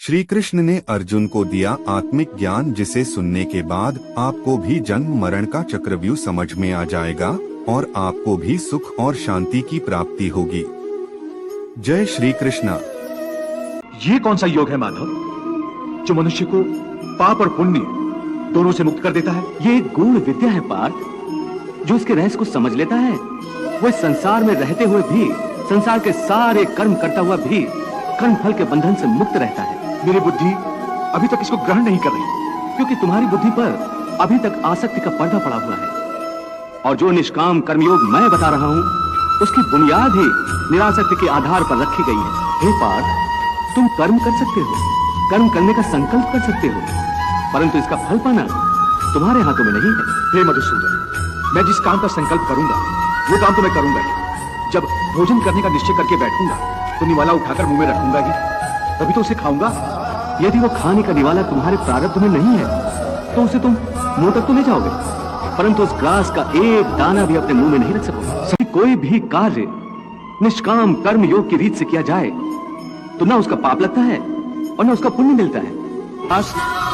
श्री कृष्ण ने अर्जुन को दिया आत्मिक ज्ञान, जिसे सुनने के बाद आपको भी जन्म मरण का चक्रव्यूह समझ में आ जाएगा और आपको भी सुख और शांति की प्राप्ति होगी। जय श्री कृष्ण। ये कौन सा योग है माधव, जो मनुष्य को पाप और पुण्य दोनों से मुक्त कर देता है? ये एक गूढ़ विद्या है पार्थ, जो इसके रहस्य को समझ लेता है वो इस संसार में रहते हुए भी, संसार के सारे कर्म करता हुआ भी कर्म फल के बंधन से मुक्त रहता है। मेरी बुद्धि अभी तक इसको ग्रहण नहीं कर रही, क्योंकि तुम्हारी बुद्धि पर अभी तक आसक्ति का पर्दा पड़ा हुआ है। और जो निष्काम कर्मयोग मैं बता रहा हूं, उसकी बुनियाद ही निरासक्ति के आधार पर रखी गई है। हे पार्थ, तुम कर्म कर सकते हो, कर्म करने का संकल्प कर सकते हो, परंतु इसका फल पाना तुम्हारे हाथों में नहीं है। हे मधुसूदन, मैं जिस काम का संकल्प करूंगा वो काम तो मैं करूंगा ही। जब भोजन करने का निश्चय करके बैठूंगा तो निवाला उठाकर मुंह में रखूंगा ही, तभी तो उसे खाऊंगा। यदि वो खाने का निवाला तुम्हारे प्रारब्ध में नहीं है तो उसे तुम मुंह तक तो ले जाओगे, परंतु उस ग्रास का एक दाना भी अपने मुंह में नहीं रख सकोगे। कोई भी कार्य निष्काम कर्म योग की रीत से किया जाए तो ना उसका पाप लगता है और ना उसका पुण्य मिलता है। आज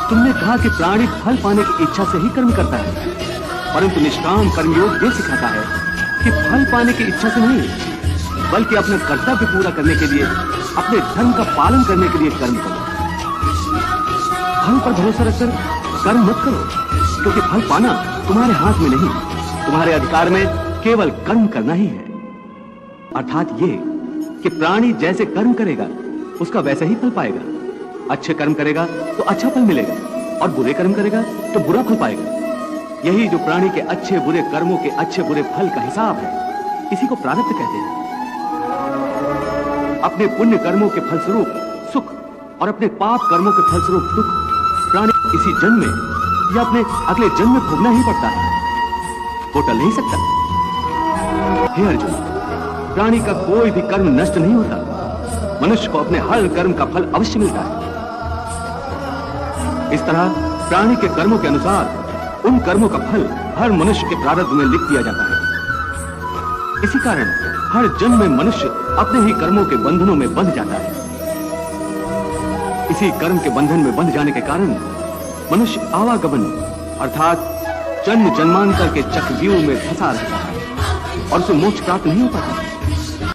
तुमने कहा कि प्राणी फल पाने की इच्छा से ही कर्म करता है, परंतु निष्काम कर्मयोग ये सिखाता है कि फल पाने की इच्छा से नहीं, बल्कि अपने कर्तव्य पूरा करने के लिए, अपने धर्म का पालन करने के लिए कर्म करो। फल पर भरोसा रखकर कर्म मत करो, क्योंकि फल पाना तुम्हारे हाथ में नहीं, तुम्हारे अधिकार में केवल कर्म करना ही है। अर्थात ये कि प्राणी जैसे कर्म करेगा उसका वैसा ही फल पाएगा। अच्छे कर्म करेगा तो अच्छा फल मिलेगा, और बुरे कर्म करेगा तो बुरा फल पाएगा। यही जो प्राणी के अच्छे बुरे कर्मों के अच्छे बुरे फल का हिसाब है, इसी को प्रारब्ध कहते हैं। अपने पुण्य कर्मों के फलस्वरूप सुख और अपने पाप कर्मों के फलस्वरूप दुख प्राणी इसी जन्म में या अपने अगले जन्म में भोगना ही पड़ता है, वो टल नहीं सकता। हे अर्जुन, प्राणी का कोई भी कर्म नष्ट नहीं होता, मनुष्य को अपने हर कर्म का फल अवश्य मिलता है। इस तरह प्राणी के कर्मों के अनुसार उन कर्मों का फल हर मनुष्य के प्रारब्ध में लिख दिया जाता है। इसी कारण हर जन्म में मनुष्य अपने ही कर्मों के बंधनों में बंध जाता है। इसी कर्म के बंधन में बंध जाने के कारण मनुष्य आवागमन अर्थात जन्म जन्मांतर के चक्रव्यूह में फंसा रहता है और उसे मोक्ष प्राप्त नहीं हो पाता।